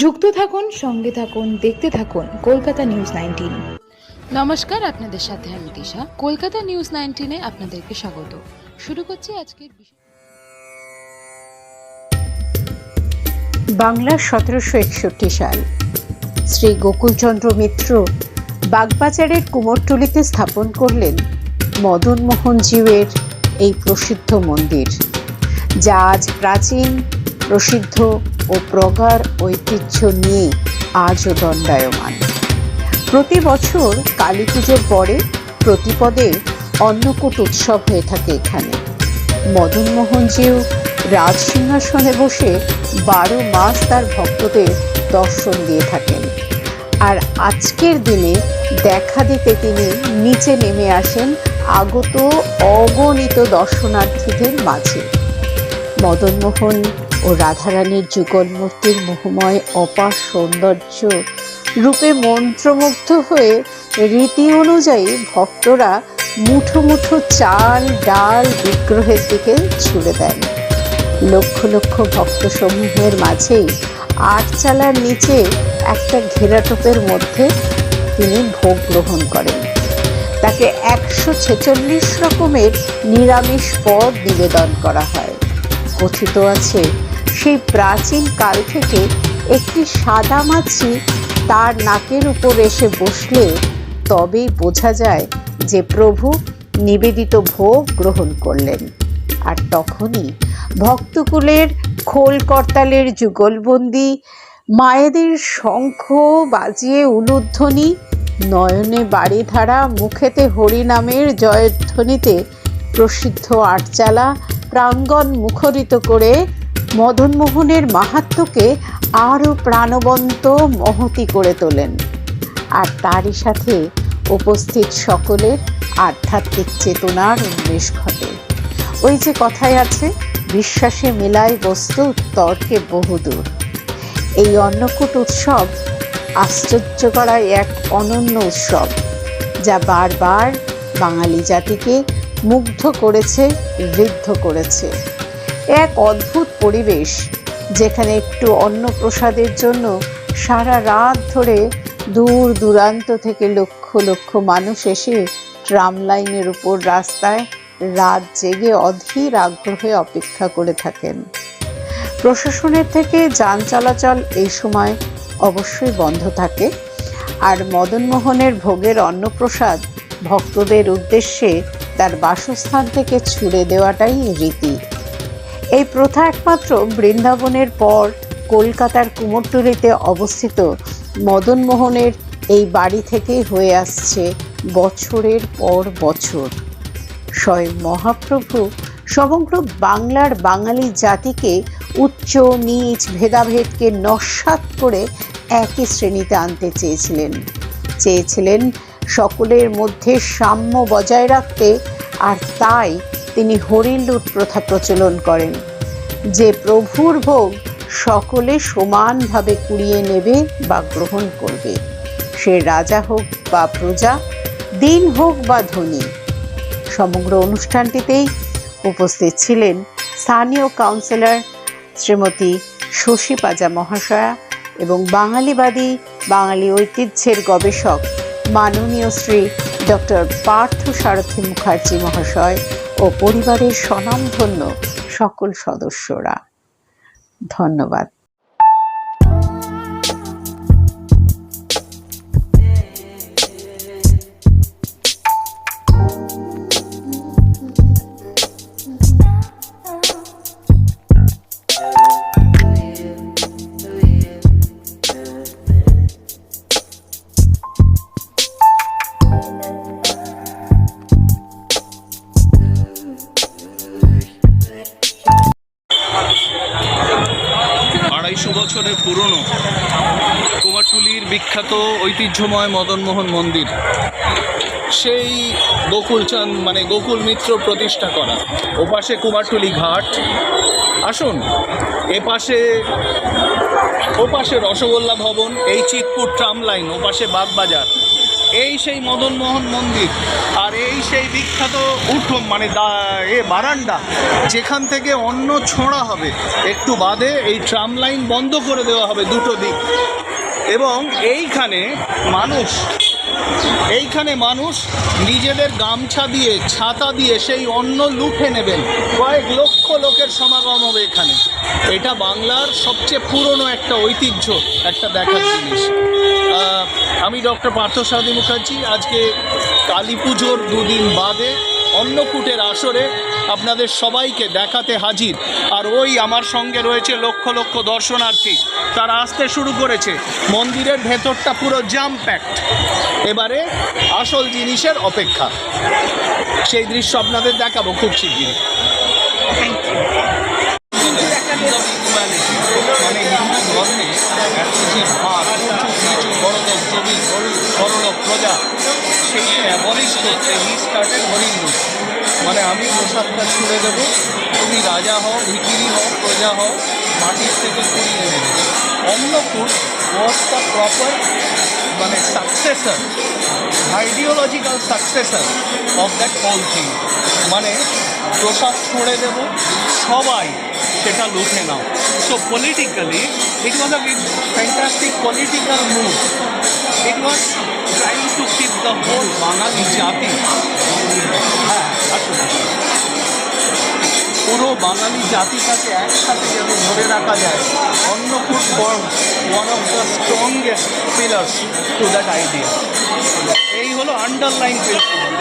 যুক্ত থাকুন, সঙ্গে থাকুন, দেখতে থাকুন কলকাতা নিউজ 19। নমস্কার, আপনাদের সাথে আমি দিশা। কলকাতা নিউজ 19-এ আপনাদেরকে স্বাগত। শুরু করছি আজকের বিশেষ। বাংলার 1761 সাল শ্রী গোকুলচন্দ্র মিত্র বাগবাজারের কুমোরটুলিতে স্থাপন করলেন মদন মোহন জিউয়ের এই প্রসিদ্ধ মন্দির, যা আজ প্রাচীন, প্রসিদ্ধ ও প্রগাঢ় ঐতিহ্য নিয়ে আজও দণ্ডায়মান। প্রতি বছর কালী পুজোর পরে প্রতিপদে অন্নকূট উৎসব হয়ে থাকে এখানে। মদন মোহন জিউ রাজসিংহাসনে বসে 12 মাস তার ভক্তদের দর্শন দিয়ে থাকেন। আর আজকের দিনে দেখা দিতে তিনি নিচে নেমে আসেন আগত অগণিত দর্শনার্থীদের মাঝে। মদন মোহন ও রাধারানীর যুগল মূর্তির মোহময় অপার সৌন্দর্য রূপে মন্ত্রমুগ্ধ হয়ে রীতি অনুযায়ী ভক্তরা মুঠো মুঠো চাল ডাল বিগ্রহের দিকে ছুড়ে দেন। লক্ষ লক্ষ ভক্ত সমূহের মাঝেই আটচালার নিচে একটা ঘেরাটোপের মধ্যে তিনি ভোগ গ্রহণ করেন। তাকে 146 রকমের নিরামিষ পদ নিবেদন করা হয়। কথিত আছে, সেই প্রাচীন কাল থেকে একটি সাদা মাছি তার নাকের উপর এসে বসলে তবেই বোঝা যায় যে প্রভু নিবেদিত ভোগ গ্রহণ করলেন। আর তখনই ভক্তকুলের খোল করতালের যুগলবন্দি, মায়েদের শঙ্খ বাজিয়ে উলুধ্বনি, নয়নে বাড়িধারা, মুখেতে হরিনামের জয়ধ্বনিতে প্রসিদ্ধ আটচালা প্রাঙ্গণ মুখরিত করে মদনমোহনের মাহাত্ম্যকে আরও প্রাণবন্ত মহতি করে তোলেন। আর তারই সাথে উপস্থিত সকলের আধ্যাত্মিক চেতনার উন্মেষ ঘটে। ওই যে কথায় আছে, বিশ্বাসে মেলায় বস্তু, তর্কে বহুদূর। এই অন্নকূট উৎসব আশ্চর্য করায় এক অনন্য উৎসব, যা বারবার বাঙালি জাতিকে মুগ্ধ করেছে, ঋদ্ধ করেছে। এক অদ্ভুত পরিবেশ, যেখানে একটু অন্নপ্রসাদের জন্য সারা রাত ধরে দূর দূরান্ত থেকে লক্ষ লক্ষ মানুষ এসে ট্রাম লাইনের উপর রাস্তায় রাত জেগে অধীর আগ্রহে অপেক্ষা করে থাকেন। প্রশাসনের থেকে যান চলাচল এই সময় অবশ্যই বন্ধ থাকে। আর মদনমোহনের ভোগের অন্নপ্রসাদ ভক্তদের উদ্দেশ্যে তার বাসস্থান থেকে ছুড়ে দেওয়াটাই রীতি। এই প্রথা একমাত্র বৃন্দাবনের পর কলকাতার কুমোরটুলিতে অবস্থিত মদনমোহনের এই বাড়ি থেকেই হয়ে আসছে বছরের পর বছর। স্বয়ং মহাপ্রভু সমগ্র বাংলার বাঙালি জাতিকে উচ্চ নীচ ভেদাভেদকে নস্যাৎ করে একই শ্রেণীতে আনতে চেয়েছিলেন সকলের মধ্যে সাম্য বজায় রাখতে। আর তাই তিনি হরিলুট প্রথা প্রচলন করেন, যে প্রভুর ভোগ সকলে সমানভাবে কুড়িয়ে নেবে বা গ্রহণ করবে, সে রাজা হোক বা প্রজা, দিন হোক বা ধনী। সমগ্র অনুষ্ঠানটিতেই উপস্থিত ছিলেন স্থানীয় কাউন্সিলর শ্রীমতী শশী পাজা মহাশয়া এবং বাঙালিবাদী, বাঙালি ঐতিহ্যের গবেষক মাননীয় শ্রী ডক্টর পার্থ সারথী মুখার্জি মহাশয় ও পরিবারের স্বনামধন্য সকল সদস্যরা। ধন্যবাদ। 250 বছরের পুরনো কুমারটুলির বিখ্যাত ঐতিহ্যময় মদনমোহন মন্দির, সেই গোকুলচাঁদ গোকুল মিত্র প্রতিষ্ঠা করা। ওপাশে কুমারটুলি ঘাট, আসুন ওপাশে রসগোল্লা ভবন, এই চিতপুর ট্রাম লাইন, ওপাশে বাগবাজার, এই সেই মদনমোহন মন্দির, আর এই সেই বিখ্যাত উঠোন মানে বারান্দা যেখান থেকে অন্ন ছোঁড়া হবে। একটু বাদে এই ট্রাম লাইন বন্ধ করে দেওয়া হবে দুটো দিক, এবং এইখানে মানুষ নিজেদের গামছা দিয়ে ছাতা দিয়ে সেই অন্ন লুফে নেবেন। কয়েক লক্ষ লোকের সমাগম হবে এখানে। এটা বাংলার সবচেয়ে পুরনো একটা ঐতিহ্য, একটা দেখার জিনিস। আমি ডক্টর পার্থসারথী মুখার্জি আজকে কালী পুজোর দুদিন বাদে অন্নকূটের আসরে আপনাদের সবাইকে দেখাতে হাজির। আর ওই আমার সঙ্গে রয়েছে লক্ষ লক্ষ দর্শনার্থী, তারা আসতে শুরু করেছে। মন্দিরের ভেতরটা পুরো জ্যাম প্যাকড। এবারে আসল জিনিসের অপেক্ষা, সেই দৃশ্য আপনাদের দেখাবো খুব শিগগিরই। মানে হিন্দু ধর্মে এত যে ভাগ, উঁচু নিচু, বড়লোক জমি, বড়লোক প্রজা, সেইটা অ্যাবলিশ করতে হি স্টার্টেড হরিলুট। মানে আমি প্রসাদটা ছুড়ে দেবো, তুমি রাজা হও, ভিখিরি হও, প্রজা হও, মাটির থেকে কুড়িয়ে নেবে। অন্নকূট ওয়াজ দ্য প্রপার মানে successor, ideological successor of that whole thing. মানে প্রসাদ ছুঁড়ে দেব, সবাই সেটা লুটে নাও। So politically it was a fantastic political move. It was trying to keep the whole Bangali জাতি, হ্যাঁ আসলে পুরো বাঙালি জাতিটাকে একসাথে যেন ধরে রাখা যায়। Annakut one of the strongest pillars to that idea. এই হলো আন্ডারলাইন প্রিন্সিপাল।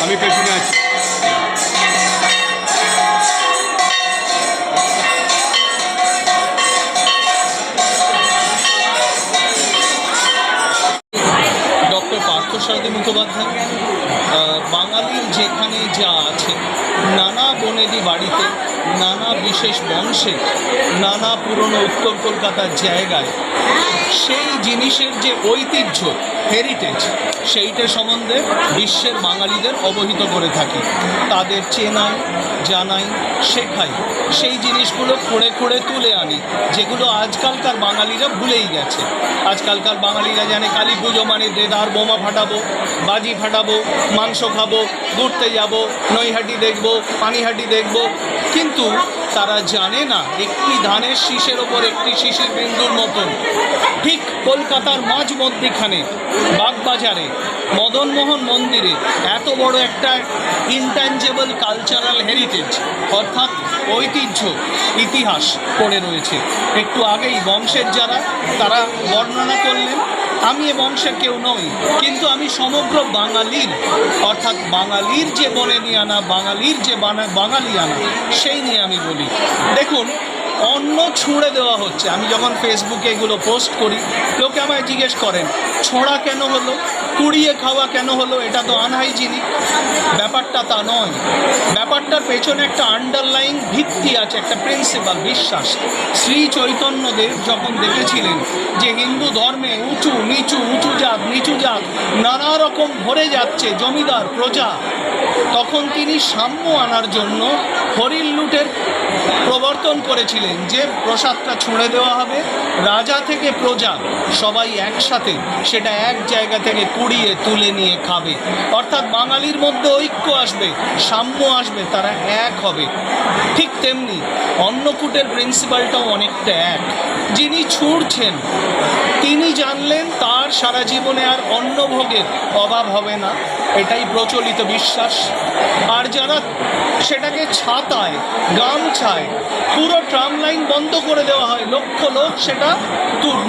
আমি পেছনে আছি। ডক্টর পার্থসারথী মুখোপাধ্যায়, বাঙালির যেখানে যা আছে, নানা বনেদি বাড়িতে, নানা বিশেষ বংশে, নানা পুরনো উত্তর কলকাতার জায়গায় সেই জিনিসের যে ঐতিহ্য, হেরিটেজ, সেইটা সম্বন্ধে বিশ্বের বাঙালিদের অবহিত করে থাকি। তাদের চেনাই, জানাই, শেখাই, সেই জিনিসগুলো খুঁড়ে খুঁড়ে তুলে আনি, যেগুলো আজকালকার বাঙালিরা ভুলেই গেছে। আজকালকার বাঙালিরা জানে কালী পুজো মানে দেদার বোমা ফাটাবো, বাজি ফাটাবো, মাংস খাবো, ঘুরতে যাব, নৈহাটি দেখবো, পানিহাটি দেখবো, কিন্তু তারা জানে না একটি ধানের শীষের ওপর একটি শিশির বিন্দুর মতন ঠিক কলকাতার মাঝ মধ্যিখানে বাগবাজারে মদনমোহন মন্দিরে এত বড় একটা ইনট্যাঞ্জেবল কালচারাল হেরিটেজ অর্থাৎ ঐতিহ্য, ইতিহাস পড়ে রয়েছে। একটু আগেই বংশের যারা তারা বর্ণনা করলেন, আমি এ বংশের কেউ নই, কিন্তু আমি সমগ্র বাঙালির অর্থাৎ বাঙালির যে বনেদিয়ানা, বাঙালির যে বাঙালিয়ানা, সেই নিয়ে আমি বলি। দেখুন, অন্ন ছুঁড়ে দেওয়া হচ্ছে। আমি যখন ফেসবুকে এগুলো পোস্ট করি, লোকে আমায় জিজ্ঞেস করেন ছোঁড়া কেন হলো, কুড়িয়ে খাওয়া কেন হলো, এটা তো আনহাইজিনিক। ব্যাপারটা তা নয়, ব্যাপারটার পেছনে একটা আন্ডারলাইন ভিত্তি আছে, একটা প্রিন্সিপাল, বিশ্বাস। শ্রী চৈতন্যদেব যখন দেখেছিলেন যে হিন্দু ধর্মে উঁচু নিচু, উঁচু জাত নিচু জাত নানা রকম ভরে যাচ্ছে, জমিদার প্রজা, তখন তিনি সাম্য আনার জন্য হরিল লুটের প্রবর্তন করেছিলেন, যে প্রসাদটা ছুঁড়ে দেওয়া হবে, রাজা থেকে প্রজা সবাই একসাথে সেটা এক জায়গা থেকে কুড়িয়ে তুলে নিয়ে খাবে। অর্থাৎ বাঙালির মধ্যে ঐক্য আসবে, সাম্য আসবে, তারা এক হবে। ঠিক তেমনি অন্নকূটের প্রিন্সিপালটাও অনেকটা এক। যিনি ছুঁড়ছেন তিনি জানলেন তার সারা জীবনে আর অন্নভোগের অভাব হবে না, এটাই প্রচলিত বিশ্বাস। আর যারা সেটাকে ছাতায়, গামছায়, পুরো ট্রাম লাইন বন্ধ করে দেওয়া হয়, লক্ষ লোক সেটা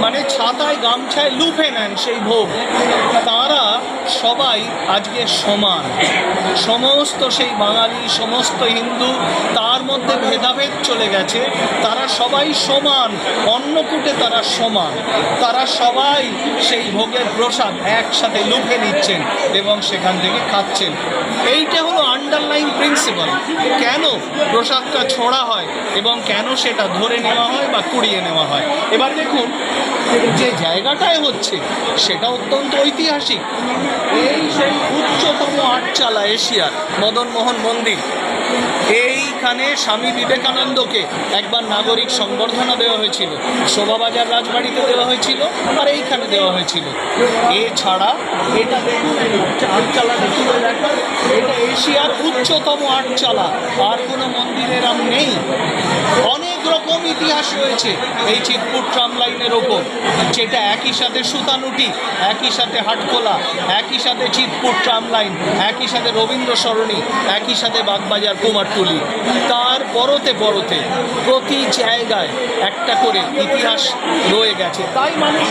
মানে ছাতায় গামছায় লুফে নেন সেই ভোগ, তারা সবাই আজকে সমান। সমস্ত সেই বাঙালি, সমস্ত হিন্দু, তার মধ্যে ভেদাভেদ চলে গেছে, তারা সবাই সমান। অন্ন অন্নকূটে তারা সমান, তারা সবাই সেই ভোগের প্রসাদ একসাথে লুফে নিচ্ছেন এবং সেখান থেকে খাচ্ছেন। এইটা হলো আন্ডারলাইন প্রিন্সিপাল, কেন প্রসাদটা ছোড়া হয় এবং কেন সেটা ধরে নেওয়া হয় বা কুড়িয়ে নেওয়া হয়। এবার দেখুন যে জায়গাটায় হচ্ছে সেটা অত্যন্ত ঐতিহাসিক। এই সেই উচ্চতম আটচালা এশিয়ার মদনমোহন মন্দির, এইখানে স্বামী বিবেকানন্দকে একবার নাগরিক সংবর্ধনা দেওয়া হয়েছিল, শোভাবাজার রাজবাড়িতে দেওয়া হয়েছিল আর এইখানে দেওয়া হয়েছিল। এছাড়া এটা দেখুন আটচালা দেখুন, এটা এশিয়ার উচ্চতম আটচালা, আর কোনো মন্দিরের নাম নেই। অনেক রকম ইতিহাস রয়েছে এই চিৎপুর ট্রাম লাইনের ওপর, যেটা একই সাথে সুতানুটি, একই সাথে হাটখোলা, একই সাথে চিৎপুর ট্রাম লাইন, একই সাথে রবীন্দ্র সরণি, একই সাথে বাগবাজার কুমারটুলি। তার পরতে পরতে প্রতি জায়গায় একটা করে ইতিহাস রয়ে গেছে। তাই মানুষ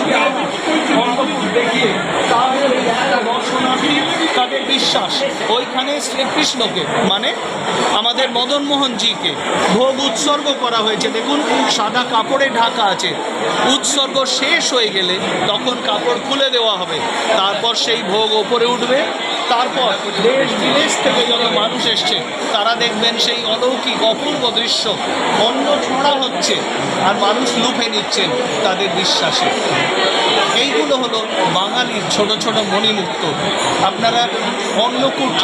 দেখিয়ে তাদের একটা দর্শনার্থী, তাদের বিশ্বাস ওইখানে শ্রীকৃষ্ণকে মানে আমাদের মদনমোহনজিকে ভোগ উৎসর্গ করা হয়েছে। দেখুন সাদা কাপড়ে ঢাকা আছে, উৎসর্গ শেষ হয়ে গেলে তখন কাপড় খুলে দেওয়া হবে, তারপর সেই ভোগ ওপরে উঠবে। তারপর দেশ বিদেশ থেকে যত মানুষ এসছে তারা দেখবেন সেই অলৌকিক অপূর্ব দৃশ্য, অন্ন ছোঁড়া হচ্ছে আর মানুষ লুফে নিচ্ছেন তাদের বিশ্বাসে। এইগুলো হলো বাঙালির ছোট ছোট মণিমুক্ত। আপনারা অন্নকূট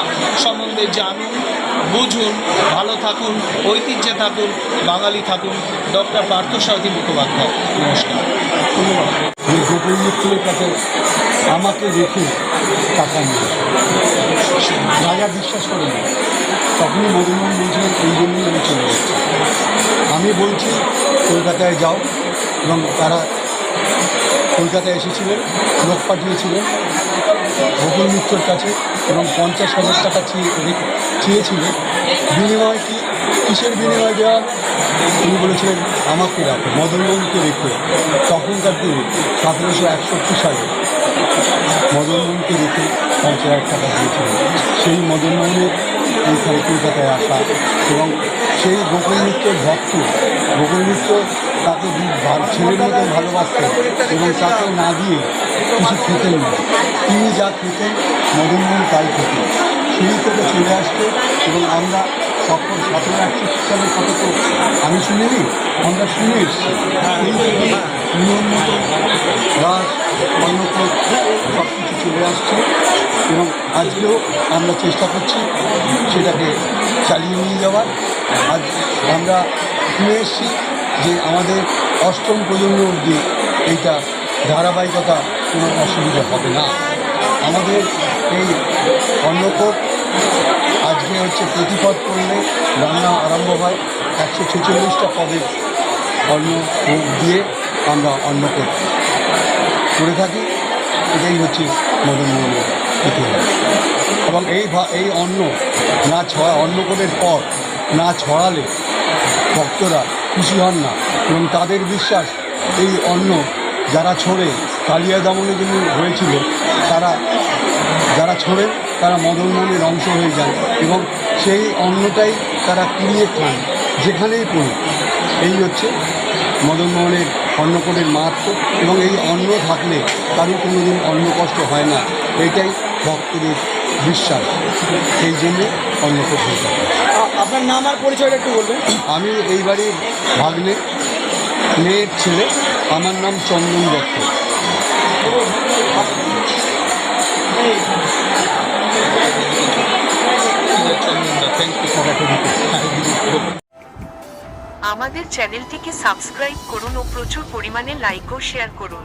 সম্বন্ধে জানুন, বুঝুন, ভালো থাকুন, ঐতিহ্যে থাকুন, বাঙালি থাকুন। ডক্টর পার্থসারথী মুখোপাধ্যায়, নমস্কার। যে গোকুল মিত্রের কাছে আমাকে রেখে টাকা নিয়ে রাজা বিশ্বাস করেন, তখনই মদনমোহন বলছিলেন এই জন্যই আমি চলে যাচ্ছি। আমি বলছি কলকাতায় যাও, এবং তারা কলকাতায় এসেছিলেন, লোক পাঠিয়েছিলেন গোকুল মিত্রের কাছে এবং 50,000 টাকা চেয়েছিলেন। বিনিময় কি, কিসের বিনিময় দেওয়া? তিনি বলেছিলেন আমাকে রাখো, মদনমোহনকে রেখে। তখনকার দিনে 1761 সালে মদনমোহনকে রেখে 50,000 টাকা দিয়েছিলেন। সেই মদনমোহনের এইখানে কলকাতায় আসা এবং সেই গোকুল মিত্রের ভক্ত, গোকুল মিত্র তাকে ছেলের মতো ভালোবাসতেন এবং তাকে না দিয়ে কিছু খেতেন না। তিনি যা খেতেন মদনমোহন তাই খেতেন। সেই থেকে চলে আসতে এবং আমরা সকল 1761 সালের কথা তো আমি শুনিনি, আমরা শুনে এসেছি। এই থেকে নিয়ম মতো রাস অন্নকূট সব কিছু চলে আসছে এবং আজকেও আমরা চেষ্টা করছি সেটাকে চালিয়ে নিয়ে যাওয়ার। আজ আমরা শুনে এসেছি যে আমাদের 8ম প্রজন্ম অবধি এইটা ধারাবাহিকতা কোনো অসুবিধা হবে না। আমাদের এই অন্নকূট আজকে হচ্ছে প্রতিপদ করলে রান্না আরম্ভ হয়। 146টা পদে অন্ন দিয়ে আমরা অন্নকূট করে থাকি। এটাই হচ্ছে মদনমোহনের ইতিহাস। এবং এই অন্ন না অন্নকূটের পর না ছড়ালে ভক্তরা খুশি হন না এবং তাদের বিশ্বাস এই অন্ন যারা ছোড়ে, কালিয়া দমনে যিনি হয়েছিল তারা যারা ছোড়েন তারা মদনমোহনের অংশ হয়ে যান এবং সেই অন্নটাই তারা কুড়িয়ে খান যেখানেই পড়ুন। এই হচ্ছে মদনমোহনের অন্নকূটের মাহাত্ম্য এবং এই অন্ন থাকলে কারো কোনো দিন অন্ন কষ্ট হয় না, এটাই ভক্তদের বিশ্বাস। সেই জন্যে অন্নকূট হয়ে থাকে। আপনার নাম আর পরিচয়টা একটু বলবেন। আমি এই বাড়ির ভাগ্নে, মেয়ের ছেলে। আমার নাম চন্দন দত্ত। আমাদের চ্যানেলটিকে সাবস্ক্রাইব করুন ও প্রচুর পরিমাণে লাইক ও শেয়ার করুন।